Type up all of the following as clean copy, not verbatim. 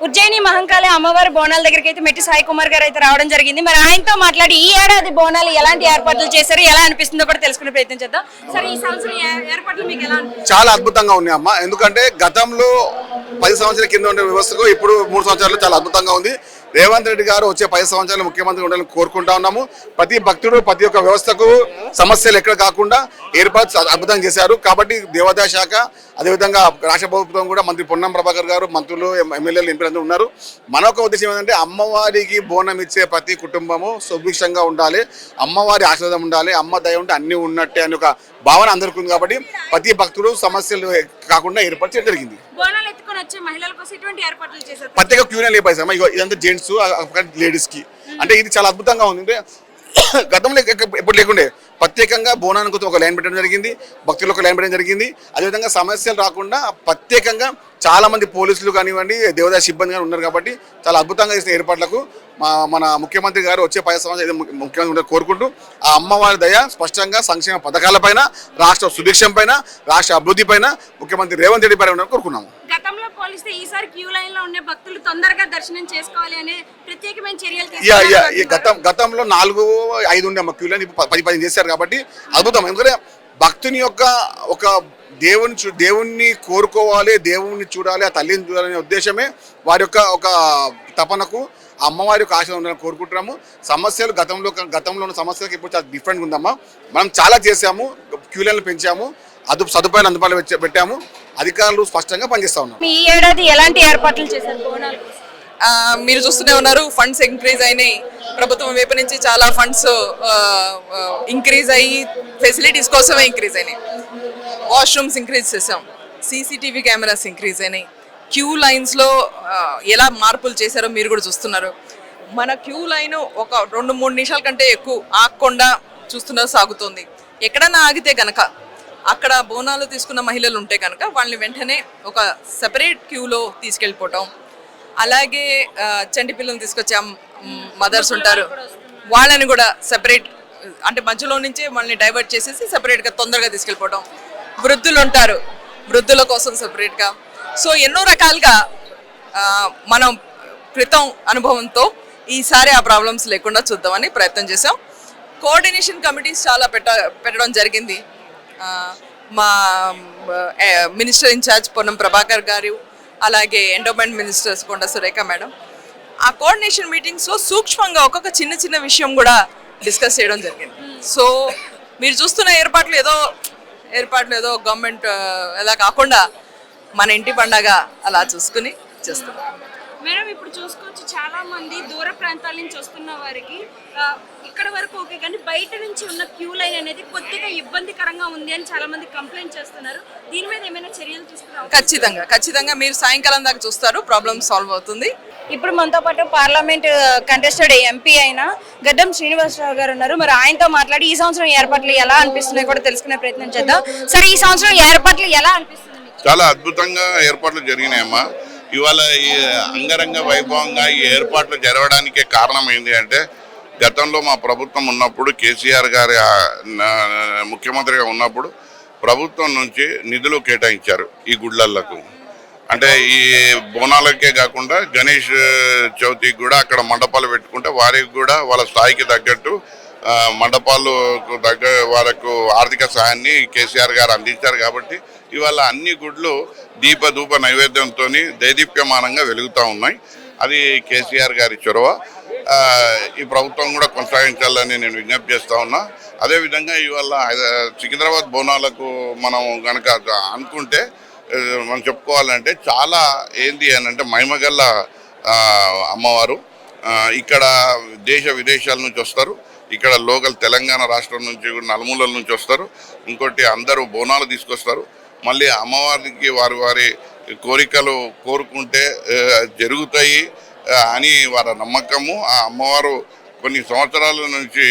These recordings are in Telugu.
ఉజ్జయిని మహంకాళి అమ్మవారి బోనాల దగ్గరికి అయితే మెట్టి సాయి కుమార్ గారు అయితే రావడం జరిగింది. మరి ఆయనతో మాట్లాడి ఈ ఏడాది బోనాలు ఎలాంటి ఏర్పాట్లు చేశారు, ఎలా అనిపిస్తుందో కూడా తెలుసుకునే ప్రయత్నం చేద్దాం. సరే, ఈ సంవత్సరం ఏర్పాట్లు మీకు ఎలా అనిపిస్తుంది? చాలా అద్భుతంగా ఉన్నాయి అమ్మ. ఎందుకంటే గతంలో 10 సంవత్సరాల కింద ఉండే వ్యవస్థకు ఇప్పుడు 3 సంవత్సరాలు చాలా అద్భుతంగా ఉంది. రేవంత్ రెడ్డి గారు వచ్చే 10 సంవత్సరాలు ముఖ్యమంత్రి ఉండాలని కోరుకుంటా ఉన్నాము. ప్రతి భక్తుడు ప్రతి ఒక్క వ్యవస్థకు సమస్యలు ఎక్కడ కాకుండా ఏర్పాటు అద్భుతంగా చేశారు. కాబట్టి దేవాదాయ శాఖ అదేవిధంగా రాష్ట్ర ప్రభుత్వం కూడా మంత్రి పొన్నం ప్రభాకర్ గారు, మంత్రులు, ఎమ్మెల్యేలు, ఎంపీలు ఉన్నారు. మనొక ఉద్దేశం ఏంటంటే అమ్మవారికి బోనం ఇచ్చే ప్రతి కుటుంబము సుభిక్షంగా ఉండాలి, అమ్మవారి ఆశీర్వాదం ఉండాలి, అమ్మ దయ ఉంటే అన్ని ఉన్నట్టే అని ఒక భావన అందరికీ ఉంది. కాబట్టి ప్రతి భక్తుడు సమస్యలు కాకుండా ఏర్పాటు చేయడం జరిగింది. ప్రత్యేక క్యూనే లేపాయి ఇదంతా జెంట్స్ లేడీస్ కి, అంటే ఇది చాలా అద్భుతంగా ఉంది. అంటే గతంలో ఎప్పుడు లేకుండే ప్రత్యేకంగా బోనానికి ఒక లైన్ పెట్టడం జరిగింది, భక్తులు ఒక లైన్ పెట్టడం జరిగింది. అదేవిధంగా సమస్యలు రాకుండా ప్రత్యేకంగా చాలా మంది పోలీసులు కానివ్వండి, దేవాదాయ సిబ్బంది కానీ ఉన్నారు. కాబట్టి చాలా అద్భుతంగా చేసిన ఏర్పాట్లకు మన ముఖ్యమంత్రి గారు వచ్చే 10 సంవత్సరాలు ముఖ్యమంత్రి కోరుకుంటూ ఆ అమ్మవారి దయ స్పష్టంగా సంక్షేమ పథకాలపైన, రాష్ట్ర సుభిక్షం పైన, రాష్ట్ర అభివృద్ధి పైన ముఖ్యమంత్రి రేవంత్ రెడ్డి పైన కోరుకున్నాము. గతంలో పోలిస్తే ఈసారి క్యూ లైన్ లో ఉండే భక్తులు తొందరగా దర్శనం చేసుకోవాలి అనే ప్రత్యేకమైన చర్యలు గతంలో 4-5 ఉండే క్యూ లైన్ 10-15 చేశారు. కాబట్టి అద్భుతం. ఎందుకంటే భక్తుని యొక్క ఒక దేవుణ్ణి కోరుకోవాలి, దేవుణ్ణి చూడాలి, ఆ తల్లిని చూడాలనే ఉద్దేశమే వారి యొక్క ఒక తపనకు అమ్మవారి యొక్క ఆశ ఉండాలని కోరుకుంటున్నాము. సమస్యలు గతంలో ఉన్న సమస్యలకు ఇప్పుడు చాలా డిఫరెంట్గా ఉందమ్మా. మనం చాలా చేసాము, క్యూ లైన్లు పెంచాము, సదుపాయాలు అందుబాటులో పెట్టాము, అధికారులు స్పష్టంగా పనిచేస్తా ఉన్నారు. ఈ ఏడాది ఎలాంటి ఏర్పాట్లు చేశారు బోనాలు? మీరు చూస్తూనే ఉన్నారు, ఫండ్స్ ఇంక్రీజ్ అయినాయి. ప్రభుత్వం వైపు నుంచి చాలా ఫండ్స్ ఇంక్రీజ్ అయ్యి ఫెసిలిటీస్ కోసమే ఇంక్రీజ్ అయినాయి. వాష్రూమ్స్ ఇంక్రీజ్ చేసాం, సీసీటీవీ కెమెరాస్ ఇంక్రీజ్ అయినాయి. క్యూ లైన్స్లో ఎలా మార్పులు చేశారో మీరు కూడా చూస్తున్నారు. మన క్యూ లైన్ ఒక 2-3 నిమిషాల కంటే ఎక్కువ ఆగకుండా చూస్తున్నారు సాగుతుంది. ఎక్కడన్నా ఆగితే కనుక అక్కడ బోనాలు తీసుకున్న మహిళలు ఉంటే కనుక వాళ్ళని వెంటనే ఒక సెపరేట్ క్యూలో తీసుకెళ్ళిపోవటం. అలాగే చంటి పిల్లలు తీసుకొచ్చే మదర్స్ ఉంటారు, వాళ్ళని కూడా సెపరేట్, అంటే మధ్యలో నుంచే వాళ్ళని డైవర్ట్ చేసేసి సెపరేట్గా తొందరగా తీసుకెళ్ళిపోవటం. వృద్ధులు ఉంటారు, వృద్ధుల కోసం సెపరేట్గా. సో ఎన్నో రకాలుగా మనం క్రితం అనుభవంతో ఈసారి ఆ ప్రాబ్లమ్స్ లేకుండా చూద్దామని ప్రయత్నం చేసాం. కోఆర్డినేషన్ కమిటీస్ చాలా పెట్టడం జరిగింది. మా మినిస్టర్ ఇన్ఛార్జ్ పొన్నం ప్రభాకర్ గారు, అలాగే ఎండోమెంట్ మినిస్టర్స్ కొండ సురేఖ మేడం, ఆ కోఆర్డినేషన్ మీటింగ్స్లో సూక్ష్మంగా ఒక్కొక్క చిన్న విషయం కూడా డిస్కస్ చేయడం జరిగింది. సో మీరు చూస్తున్న ఏర్పాట్లు ఏదో గవర్నమెంట్ ఎలా కాకుండా మన ఇంటి పండగ అలా చూసుకుని చేస్తున్నాం. మేడం, ఇప్పుడు చూసుకోవచ్చు, చాలా మంది దూర ప్రాంతాల నుంచి వస్తున్న వారికి ఇక్కడ వరకు ఓకే, కానీ బయట నుంచి ఉన్న క్యూ లైన్ అనేది కొద్దిగా ఇబ్బందికరంగా ఉంది అని చాలా మంది కంప్లైంట్ చేస్తున్నారు. దీని మీద ఏమైనా చర్యలు తీసుకున్నారు? ఖచ్చితంగా మీరు సాయంకాలం దాకా చూస్తారు, ప్రాబ్లమ్ సాల్వ్ అవుతుంది. ఇప్పుడు మనతో పాటు పార్లమెంట్ కంటెస్టెడ్ ఎంపీ అయిన గడ్డం శ్రీనివాసరావు గారు ఉన్నారు. మరి ఆయనతో మాట్లాడి ఈ సంవత్సరం ఏర్పాట్లు ఎలా అనిపిస్తున్నాయి కూడా తెలుసుకునే ప్రయత్నం చేద్దాం. సరే, ఈ సంవత్సరం ఏర్పాట్లు ఎలా అనిపిస్తుంది? చాలా అద్భుతంగా ఏర్పాట్లు జరిగినాయమ్మా. ఇవాళ ఈ అంగరంగ వైభవంగా ఈ ఏర్పాట్లు జరగడానికే కారణం ఏంటి అంటే, గతంలో మా ప్రభుత్వం ఉన్నప్పుడు కేసీఆర్ గారి ముఖ్యమంత్రిగా ఉన్నప్పుడు ప్రభుత్వం నుంచి నిధులు కేటాయించారు ఈ గుళ్ళకు. అంటే ఈ బోనాలకే కాకుండా గణేష్ చవితికి కూడా అక్కడ మండపాలు పెట్టుకుంటే వారికి కూడా వాళ్ళ స్థాయికి తగ్గట్టు మండపాలకు వాళ్ళకు ఆర్థిక సహాయాన్ని కేసీఆర్ గారు అందించారు. కాబట్టి ఇవాళ అన్ని గుడ్లు దీపధూప నైవేద్యంతో దైదీప్యమానంగా వెలుగుతూ ఉన్నాయి. అది కేసీఆర్ గారి చొరవ. ఈ ప్రభుత్వం కూడా కొనసాగించాలని నేను విజ్ఞప్తి చేస్తూ ఉన్నా. అదేవిధంగా ఇవాళ సికింద్రాబాద్ బోనాలకు మనం కనుక అనుకుంటే మనం చెప్పుకోవాలంటే చాలా ఏంది అని అంటే మహిమగల్ల అమ్మవారు. ఇక్కడ దేశ విదేశాల నుంచి వస్తారు, ఇక్కడ లోకల్ తెలంగాణ రాష్ట్రం నుంచి నలుమూలల నుంచి వస్తారు. ఇంకోటి అందరూ బోనాలు తీసుకొస్తారు. మళ్ళీ అమ్మవారికి వారి కోరికలు కోరుకుంటే జరుగుతాయి అని వారి నమ్మకము. ఆ అమ్మవారు కొన్ని సంవత్సరాల నుంచి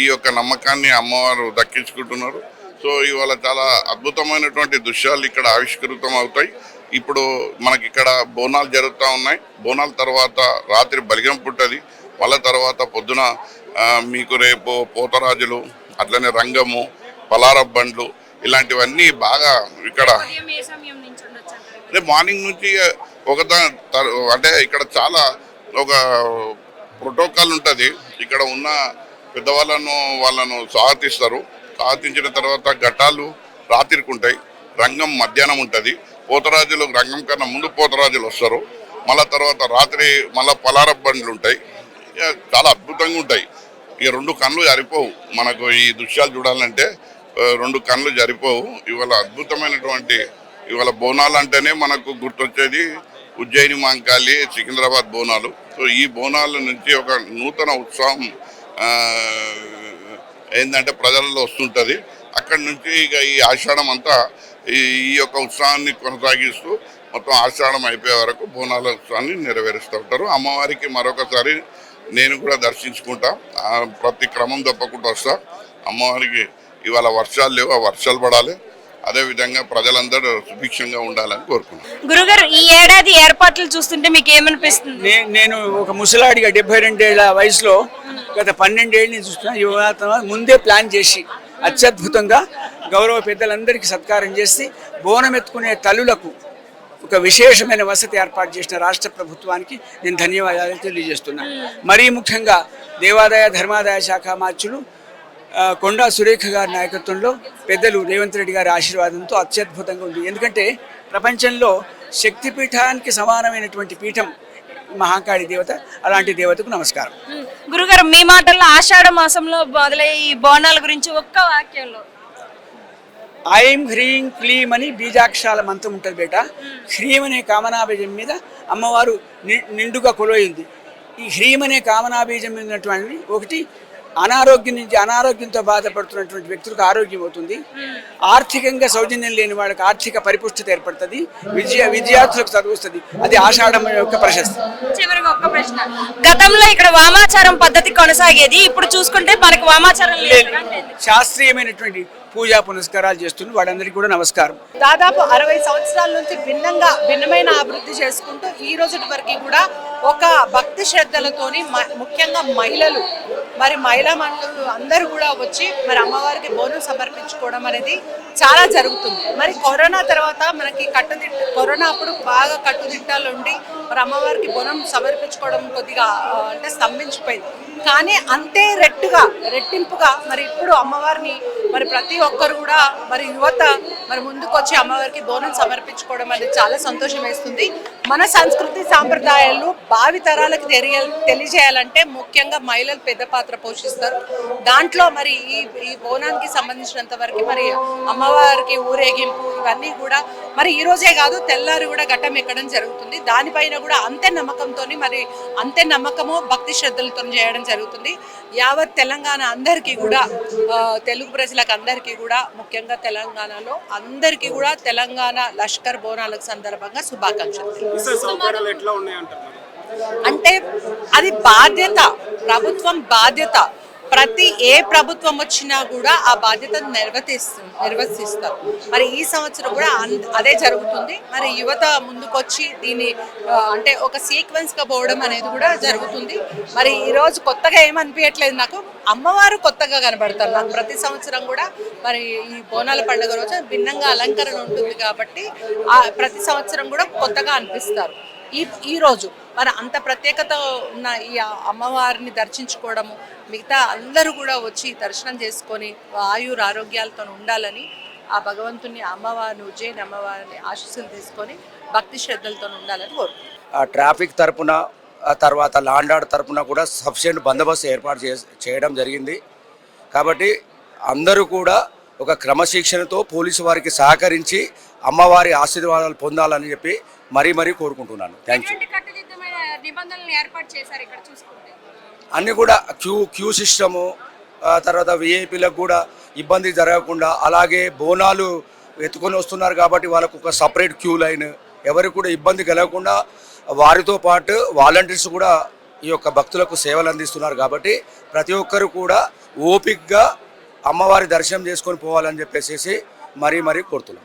ఈ యొక్క నమ్మకాన్ని అమ్మవారు దక్కించుకుంటున్నారు. సో ఇవాళ చాలా అద్భుతమైనటువంటి దృశ్యాలు ఇక్కడ ఆవిష్కృతం అవుతాయి. ఇప్పుడు మనకి ఇక్కడ బోనాలు జరుగుతూ ఉన్నాయి. బోనాల తర్వాత రాత్రి బలిగం పుట్టది, మళ్ళీ తర్వాత పొద్దున మీకు రేపు పోతరాజులు, అట్లనే రంగము, పలారపు బండ్లు, ఇలాంటివన్నీ బాగా ఇక్కడ రేపు మార్నింగ్ నుంచి అంటే ఇక్కడ చాలా ఒక ప్రోటోకాల్ ఉంటుంది. ఇక్కడ ఉన్న వాళ్ళను స్వాగతిస్తారు. స్వాగతించిన తర్వాత ఘటాలు రాత్రికి ఉంటాయి, రంగం మధ్యాహ్నం ఉంటుంది. పోతరాజులు రంగం కన్నా ముందు పోతరాజులు వస్తారు. మళ్ళా తర్వాత రాత్రి మళ్ళీ పలారపు బండ్లు ఉంటాయి. చాలా అద్భుతంగా ఉంటాయి. ఇక రెండు కళ్ళు సరిపోవు మనకు ఈ దృశ్యాలు చూడాలంటే, రెండు కళ్ళు సరిపోవు. ఇవాళ అద్భుతమైనటువంటి ఇవాళ బోనాలు అంటేనే మనకు గుర్తొచ్చేది ఉజ్జయిని మాంకాళి, సికింద్రాబాద్ బోనాలు. సో ఈ బోనాల నుంచి ఒక నూతన ఉత్సాహం ఏంటంటే ప్రజలలో వస్తుంటుంది. అక్కడి నుంచి ఇక ఈ ఆషాఢం అంతా ఈ యొక్క ఉత్సాహాన్ని కొనసాగిస్తూ మొత్తం ఆషాఢం అయిపోయే వరకు బోనాల ఉత్సవాన్ని నెరవేరుస్తూ ఉంటారు. అమ్మవారికి మరొకసారి నేను కూడా దర్శించుకుంటా, ప్రతి క్రమం తప్పకుండా వస్తా. అమ్మవారికి ఇవాళ వర్షాలు లేవు, ఆ వర్షాలు పడాలి. అదేవిధంగా ప్రజలందరూ సుభిక్షంగా ఉండాలని కోరుకుంటున్నాను. గురుగారు, ఈ ఏడాది ఏర్పాట్లు చూస్తుంటే మీకు ఏమనిపిస్తుంది? నేను ఒక ముసలాడిగా 72 ఏళ్ల వయసులో గత 12 ఏళ్ళ నుంచి చూస్తున్నా. ముందే ప్లాన్ చేసి అత్యద్భుతంగా గౌరవ పెద్దలందరికీ సత్కారం చేసి బోనం ఎత్తుకునే తల్లులకు ఒక విశేషమైన వసతి ఏర్పాటు చేసిన రాష్ట్ర ప్రభుత్వానికి నేను ధన్యవాదాలు తెలియజేస్తున్నాను. మరీ ముఖ్యంగా దేవాదాయ ధర్మాదాయ శాఖ మార్చులు కొండా సురేఖ గారి నాయకత్వంలో పెద్దలు రేవంత్ రెడ్డి గారి ఆశీర్వాదంతో అత్యద్భుతంగా ఉంది. ఎందుకంటే ప్రపంచంలో శక్తిపీఠానికి సమానమైనటువంటి పీఠం మహాకాళి దేవత. అలాంటి దేవతకు నమస్కారం. గురుగారు, మీ మాటల్లో ఆషాఢ మాసంలో మొదలయ్యే ఈ బోనాల గురించి ఒక్క వాక్యంలో. ఐం హ్రీం క్లీం అని బీజాక్షరాల మంత్రం ఉంటుంది బేట. హ్రీం అనే కామనాబీజం మీద అమ్మవారు నిండుగా కొలువైంది. ఈ హ్రీం అనే కామనాబీజం మీద ఉన్నటువంటి ఒకటి అనారోగ్యంతో బాధపడుతున్నటువంటి వ్యక్తులకు ఆరోగ్యం అవుతుంది. ఆర్థికంగా సౌజన్యం లేని వాళ్ళకి ఆర్థిక పరిపుష్టత ఏర్పడుతుంది. విద్యార్థులకు చదువు వస్తుంది. అది ఆషాఢం యొక్క ప్రశస్తి. చివరిగా ఒక్క ప్రశ్న, గతంలో ఇక్కడ వామాచారం పద్ధతి కొనసాగేది, ఇప్పుడు చూసుకుంటే మనకు వామాచారం లేదు. శాస్త్రీయమైనటువంటి పూజా పునస్కారాలు చేస్తున్న వాళ్ళందరికీ కూడా నమస్కారం. దాదాపు 60 సంవత్సరాల నుంచి భిన్నమైన అభివృద్ధి చేసుకుంటూ ఈ రోజు వరకు కూడా ఒక భక్తి శ్రద్ధలతోని ముఖ్యంగా మహిళలు మహిళా మండలు అందరూ కూడా వచ్చి అమ్మవారికి బోనం సమర్పించుకోవడం అనేది చాలా జరుగుతుంది. కరోనా తర్వాత మనకి కరోనా అప్పుడు బాగా కట్టుదిట్టాలు ఉండి అమ్మవారికి బోనం సమర్పించుకోవడం కొద్దిగా అంటే స్తంభించిపోయింది. కానీ అంతే రెట్టింపుగా ఇప్పుడు అమ్మవారిని ప్రతి ఒక్కరు కూడా యువత ముందుకు వచ్చి అమ్మవారికి బోనం సమర్పించుకోవడం అనేది చాలా సంతోషం వేస్తుంది. మన సంస్కృతి సాంప్రదాయాలు భావి తరాలకు తెలియజేయాలంటే ముఖ్యంగా మహిళలు పెద్ద పాత్ర పోషిస్తారు. దాంట్లో ఈ బోనానికి సంబంధించినంత వరకు అమ్మవారికి ఊరేగింపు ఇవన్నీ కూడా ఈ రోజే కాదు తెల్లారి కూడా ఘట్టం ఎక్కడం జరుగుతుంది. దానిపైన కూడా అంతే నమ్మకంతో అంతే నమ్మకము భక్తి శ్రద్ధలతో చేయడం జరుగుతుంది. యావత్ తెలంగాణ అందరికీ కూడా తెలుగు ప్రజలకు అందరికీ కూడా ముఖ్యంగా తెలంగాణలో అందరికీ కూడా తెలంగాణ లష్కర్ బోనాలకు సందర్భంగా శుభాకాంక్షలు. అంటే అది బాధ్యత, ప్రభుత్వం బాధ్యత. ఏ ప్రభుత్వం వచ్చినా కూడా ఆ బాధ్యతను నిర్వర్తిస్తారు. ఈ సంవత్సరం కూడా అదే జరుగుతుంది. యువత ముందుకొచ్చి దీన్ని అంటే ఒక సీక్వెన్స్ గా పోవడం అనేది కూడా జరుగుతుంది. ఈ రోజు కొత్తగా ఏమనిపించట్లేదు, నాకు అమ్మవారు కొత్తగా కనబడతారు. నాకు ప్రతి సంవత్సరం కూడా ఈ బోనాల పండుగ రోజు భిన్నంగా అలంకరణ ఉంటుంది కాబట్టి ప్రతి సంవత్సరం కూడా కొత్తగా అనిపిస్తారు. ఈ రోజు అంత ప్రత్యేకత ఉన్న ఈ అమ్మవారిని దర్శించుకోవడము, మిగతా అందరూ కూడా వచ్చి దర్శనం చేసుకొని ఆయుర ఆరోగ్యాలతో ఉండాలని ఆ భగవంతుని అమ్మవారిని ఉజ్జయిని అమ్మవారిని ఆశీస్సులు తీసుకొని భక్తి శ్రద్ధలతో ఉండాలని కోరుకుంటున్నాను. ట్రాఫిక్ తరపున తర్వాత లాండ్ ఆర్డర్ తరపున కూడా సఫిషియెంట్ బందోబస్తు ఏర్పాటు చేయడం జరిగింది. కాబట్టి అందరూ కూడా ఒక క్రమశిక్షణతో పోలీసు వారికి సహకరించి అమ్మవారి ఆశీర్వాదాలు పొందాలని చెప్పి మరీ కోరుకుంటున్నాను. Thank you. అన్నీ కూడా క్యూ సిస్టము, తర్వాత విఐపీలకు కూడా ఇబ్బంది జరగకుండా, అలాగే బోనాలు ఎత్తుకొని వస్తున్నారు కాబట్టి వాళ్ళకు ఒక సపరేట్ క్యూ లైన్, ఎవరికి కూడా ఇబ్బంది కలగకుండా వారితో పాటు వాలంటీర్స్ కూడా ఈ యొక్క భక్తులకు సేవలు అందిస్తున్నారు. కాబట్టి ప్రతి ఒక్కరు కూడా ఓపికగా అమ్మవారి దర్శనం చేసుకొని పోవాలని చెప్పేసి మరీ కోరుతున్నాం.